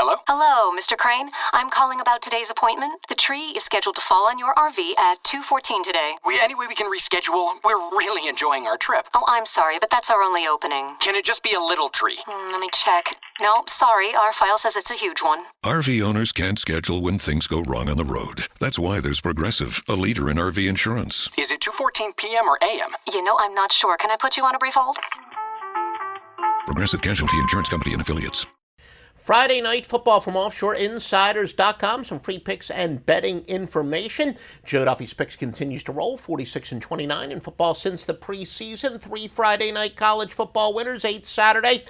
Hello? Hello, Mr. Crane. I'm calling about today's appointment. The tree is scheduled to fall on your RV at 2:14 today. Any way we can reschedule? We're really enjoying our trip. Oh, I'm sorry, but that's our only opening. Can it just be a little tree? Let me check. No, sorry, our file says it's a huge one. RV owners can't schedule when things go wrong on the road. That's why there's Progressive, a leader in RV insurance. Is it 2:14 p.m. or a.m.? I'm not sure. Can I put you on a brief hold? Progressive Casualty Insurance Company and Affiliates. Friday night football from OffshoreInsiders.com. Some free picks and betting information. Joe Duffy's picks continues to roll, 46-29 in football since the preseason. 3 Friday night college football winners, 8 Saturday.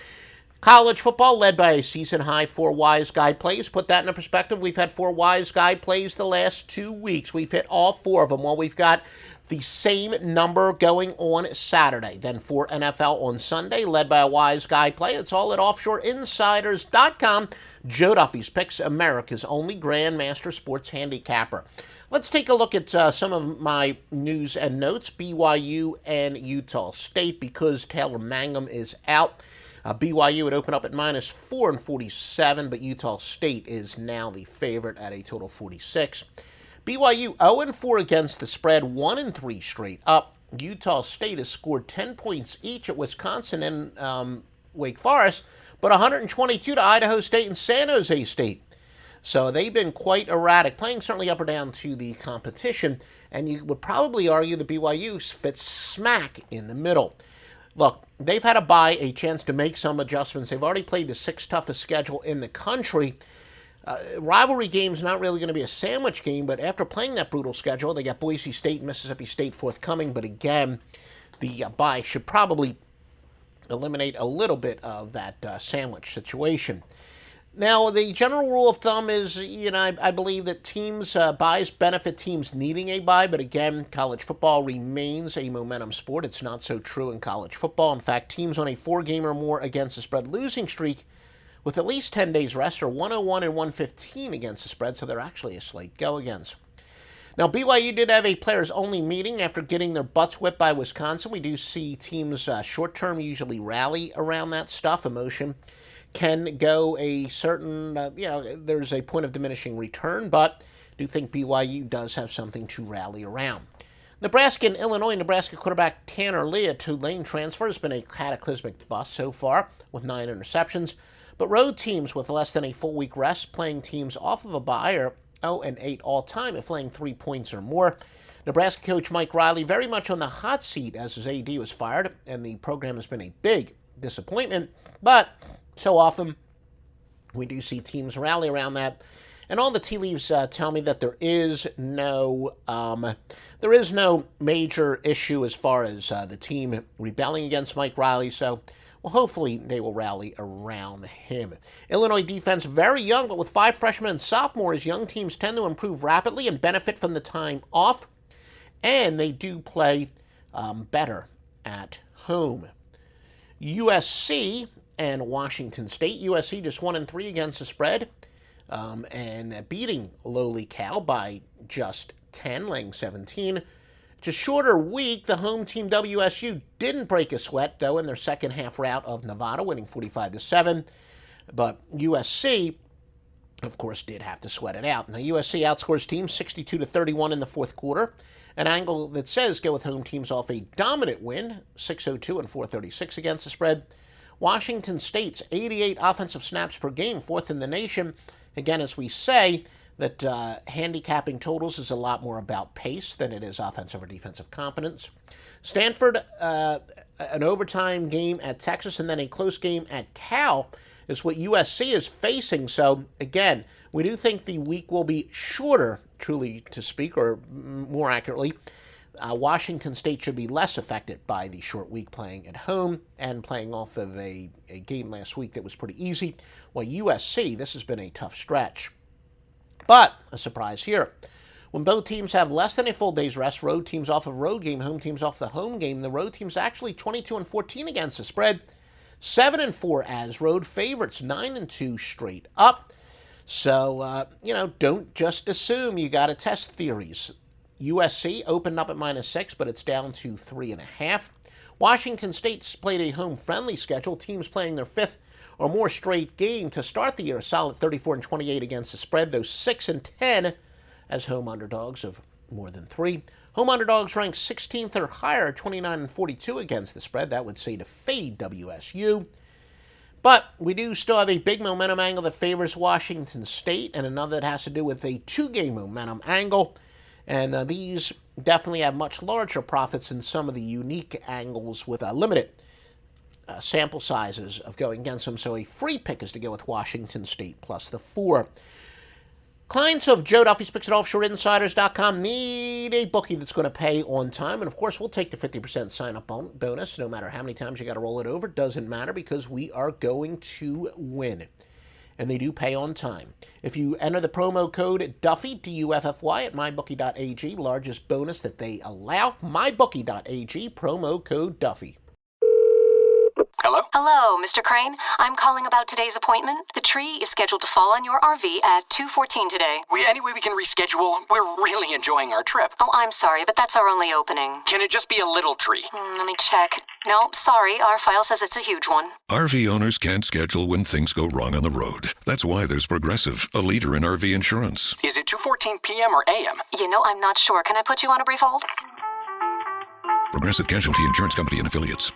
College football led by a season-high 4 Wise Guy plays. Put that into perspective, we've had 4 Wise Guy plays the last 2 weeks. We've hit all 4 of them. Well, we've got the same number going on Saturday. Then 4 NFL on Sunday, led by a Wise Guy play. It's all at OffshoreInsiders.com. Joe Duffy's Picks, America's only Grandmaster Sports Handicapper. Let's take a look at some of my news and notes. BYU and Utah State, because Taylor Mangum is out. BYU would open up at -4 and 47, but Utah State is now the favorite at a total 46. BYU 0-4 against the spread, 1-3 straight up. Utah State has scored 10 points each at Wisconsin and Wake Forest, but 122 to Idaho State and San Jose State. So they've been quite erratic, playing certainly up or down to the competition, and you would probably argue that BYU fits smack in the middle. Look, they've had a chance to make some adjustments. They've already played the 6th toughest schedule in the country. Rivalry game's not really going to be a sandwich game, but after playing that brutal schedule, they got Boise State and Mississippi State forthcoming. But again, the bye should probably eliminate a little bit of that sandwich situation. Now, the general rule of thumb is, I believe that buys benefit teams needing a bye, but again, college football remains a momentum sport. It's not so true in college football. In fact, teams on a 4-game or more against the spread losing streak with at least 10 days rest are 101 and 115 against the spread, so they're actually a slight go-against. Now, BYU did have a players-only meeting after getting their butts whipped by Wisconsin. We do see teams short-term usually rally around that stuff. Emotion can go a certain, there's a point of diminishing return, but I do think BYU does have something to rally around. Nebraska and Illinois. Nebraska quarterback Tanner Lee, a Tulane transfer, has been a cataclysmic bust so far with 9 interceptions. But road teams with less than a full week rest, playing teams off of a bye, are 0-8 all-time if laying 3 points or more. Nebraska coach Mike Riley very much on the hot seat as his AD was fired, and the program has been a big disappointment. But so often we do see teams rally around that. And all the tea leaves tell me that there is no major issue as far as the team rebelling against Mike Riley. So, well, hopefully they will rally around him. Illinois defense very young, but with 5 freshmen and sophomores, young teams tend to improve rapidly and benefit from the time off. And they do play better at home. USC and Washington State. USC just 1-3 against the spread, and beating lowly Cal by just 10, laying 17. It's a shorter week. The home team WSU didn't break a sweat, though, in their second half rout of Nevada, winning 45-7. But USC, of course, did have to sweat it out. Now, USC outscores teams 62-31 in the fourth quarter, an angle that says go with home teams off a dominant win, 602 and 436 against the spread. Washington State's 88 offensive snaps per game, 4th in the nation. Again, as we say, that handicapping totals is a lot more about pace than it is offensive or defensive competence. Stanford, an overtime game at Texas, and then a close game at Cal is what USC is facing. So, again, we do think the week will be shorter, truly to speak, or more accurately. Washington State should be less affected by the short week playing at home and playing off of a game last week that was pretty easy. While USC, this has been a tough stretch. But a surprise here. When both teams have less than a full day's rest, road teams off of road game, home teams off the home game, the road teams actually 22-14 against the spread, 7-4 as road favorites, 9-2 straight up. So, don't just assume you got to test theories. USC opened up at -6, but it's down to 3.5. Washington State's played a home-friendly schedule, teams playing their 5th or more straight game to start the year. A solid 34-28 against the spread, though 6-10 as home underdogs of more than 3. Home underdogs ranked 16th or higher, 29-42 against the spread. That would say to fade WSU. But we do still have a big momentum angle that favors Washington State, and another that has to do with a 2-game momentum angle. And these definitely have much larger profits than some of the unique angles with limited sample sizes of going against them. So a free pick is to go with Washington State plus the 4. Clients of Joe Duffy's Picks at OffshoreInsiders.com need a bookie that's going to pay on time. And, of course, we'll take the 50% sign-up bonus no matter how many times you got to roll it over. Doesn't matter because we are going to win. And they do pay on time. If you enter the promo code Duffy, D-U-F-F-Y, at MyBookie.ag, largest bonus that they allow, MyBookie.ag, promo code Duffy. Hello? Hello, Mr. Crane. I'm calling about today's appointment. The tree is scheduled to fall on your RV at 2:14 today. Any way we can reschedule? We're really enjoying our trip. Oh, I'm sorry, but that's our only opening. Can it just be a little tree? Let me check. No, sorry, our file says it's a huge one. RV owners can't schedule when things go wrong on the road. That's why there's Progressive, a leader in RV insurance. Is it 2:14 p.m. or a.m.? You know, I'm not sure. Can I put you on a brief hold? Progressive Casualty Insurance Company and Affiliates.